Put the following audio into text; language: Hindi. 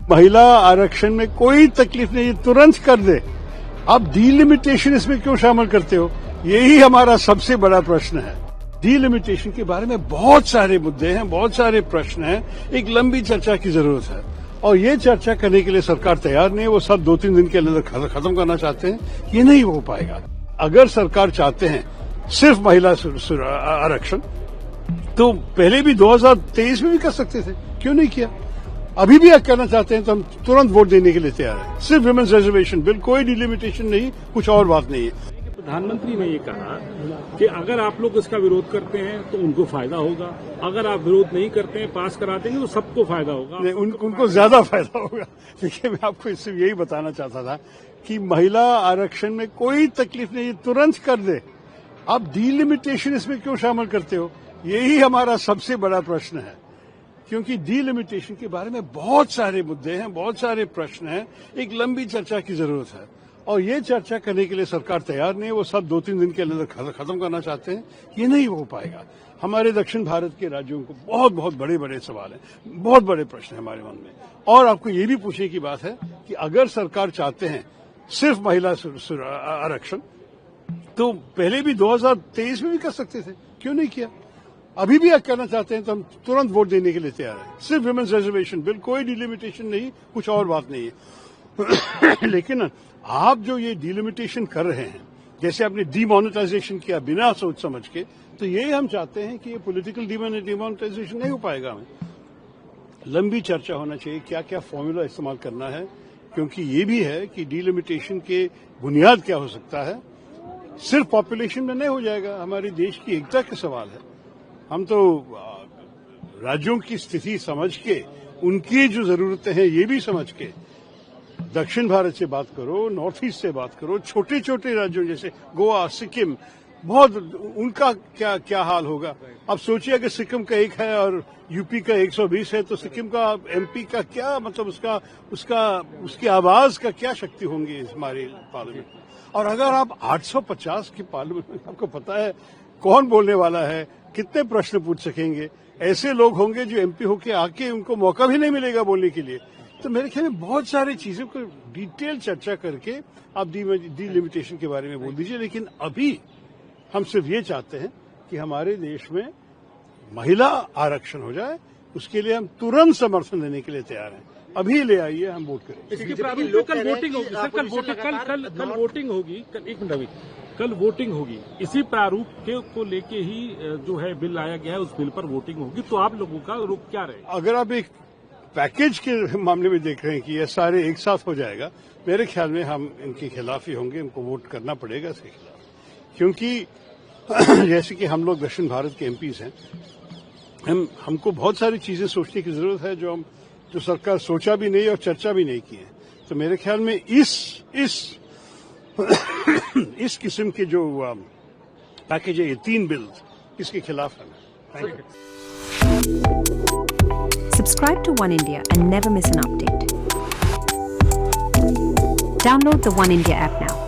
महिला आरक्षण में कोई तकलीफ नहीं, तुरंत कर दे। आप डीलिमिटेशन इसमें क्यों शामिल करते हो? यही हमारा सबसे बड़ा प्रश्न है। डीलिमिटेशन के बारे में बहुत सारे मुद्दे हैं, बहुत सारे प्रश्न हैं, एक लंबी चर्चा की जरूरत है और ये चर्चा करने के लिए सरकार तैयार नहीं है। वो सब 2-3 दिन के अंदर खत्म करना चाहते हैं, ये नहीं हो पाएगा। अगर सरकार चाहते हैं सिर्फ महिला आरक्षण तो पहले भी 2023 में भी कर सकते थे, क्यों नहीं किया? अभी भी करना चाहते हैं तो हम तुरंत वोट देने के लिए तैयार हैं। सिर्फ विमेंस रिजर्वेशन बिल, कोई डिलिमिटेशन नहीं, कुछ और बात नहीं है। प्रधानमंत्री ने ये कहा कि अगर आप लोग इसका विरोध करते हैं तो उनको फायदा होगा, अगर आप विरोध नहीं करते हैं, पास करा देंगे तो सबको फायदा होगा। नहीं, उनको ज्यादा फायदा होगा। देखिए, मैं आपको इससे यही बताना चाहता था कि महिला आरक्षण में कोई तकलीफ नहीं, तुरंत कर दे। आप डीलिमिटेशन इसमें क्यों शामिल करते हो? यही हमारा सबसे बड़ा प्रश्न है, क्योंकि डीलिमिटेशन के बारे में बहुत सारे मुद्दे हैं, बहुत सारे प्रश्न हैं, एक लंबी चर्चा की जरूरत है और ये चर्चा करने के लिए सरकार तैयार नहीं है। वो सब 2-3 दिन के अंदर खत्म करना चाहते हैं, ये नहीं हो पाएगा। हमारे दक्षिण भारत के राज्यों को बहुत बड़े सवाल हैं, बहुत बड़े प्रश्न हैं हमारे मन में। और आपको ये भी पूछने की बात है कि अगर सरकार चाहते हैं सिर्फ महिला आरक्षण तो पहले भी 2023 में भी कर सकते थे, क्यों नहीं किया? अभी भी करना चाहते हैं तो हम तुरंत वोट देने के लिए तैयार हैं। सिर्फ विमेंस रिजर्वेशन बिल, कोई डिलिमिटेशन नहीं, कुछ और बात नहीं है। लेकिन आप जो ये डिलिमिटेशन कर रहे हैं, जैसे आपने डीमोनेटाइजेशन किया बिना सोच समझ के, तो ये हम चाहते हैं कि ये पॉलिटिकल डीमोनेटाइजेशन नहीं हो पाएगा। हमें लंबी चर्चा होना चाहिए, क्या क्या फॉर्मूला इस्तेमाल करना है, क्योंकि ये भी है कि डीलिमिटेशन के बुनियाद क्या हो सकता है। सिर्फ पॉपुलेशन में नहीं हो जाएगा, हमारे देश की एकता का सवाल है। हम तो राज्यों की स्थिति समझ के, उनकी जो जरूरतें हैं ये भी समझ के, दक्षिण भारत से बात करो, नॉर्थ ईस्ट से बात करो, छोटे छोटे राज्यों जैसे गोवा, सिक्किम, बहुत उनका क्या हाल होगा। अब सोचिए अगर सिक्किम का 1 है और यूपी का 120 है तो सिक्किम का, एमपी का क्या मतलब, उसकी आवाज का क्या शक्ति होंगी हमारे पार्लियामेंट में। और अगर आप 850 की पार्लियामेंट में, आपको पता है कौन बोलने वाला है, कितने प्रश्न पूछ सकेंगे, ऐसे लोग होंगे जो एमपी होके आके उनको मौका भी नहीं मिलेगा बोलने के लिए। तो मेरे ख्याल में बहुत सारी चीजों को डिटेल चर्चा करके आप डीलिमिटेशन के बारे में बोल दीजिए। लेकिन अभी हम सिर्फ ये चाहते हैं कि हमारे देश में महिला आरक्षण हो जाए, उसके लिए हम तुरंत समर्थन देने के लिए तैयार हैं। अभी ले आइए, हम वोट करेंगे। कल वोटिंग होगी सर, कल वोटिंग होगी, एक मिनट अभी, कल वोटिंग होगी। इसी प्रारूप को लेके ही जो है बिल लाया गया है, उस बिल पर वोटिंग होगी। तो आप लोगों का रुख क्या रहेगा? अगर आप एक पैकेज के मामले में देख रहे हैं कि ये सारे एक साथ हो जाएगा, मेरे ख्याल में हम इनके खिलाफ ही होंगे, इनको वोट करना पड़ेगा इसके खिलाफ। क्योंकि जैसे कि हम लोग दक्षिण भारत के एमपीज हैं, हमको बहुत सारी चीजें सोचने की जरूरत है जो सरकार सोचा भी नहीं और चर्चा भी नहीं की है। तो मेरे ख्याल में इस किस्म के जो पैकेज है, ये 3 बिल, इसके खिलाफ है। Thank you. Subscribe to One India and never miss an update. Download the One India app now.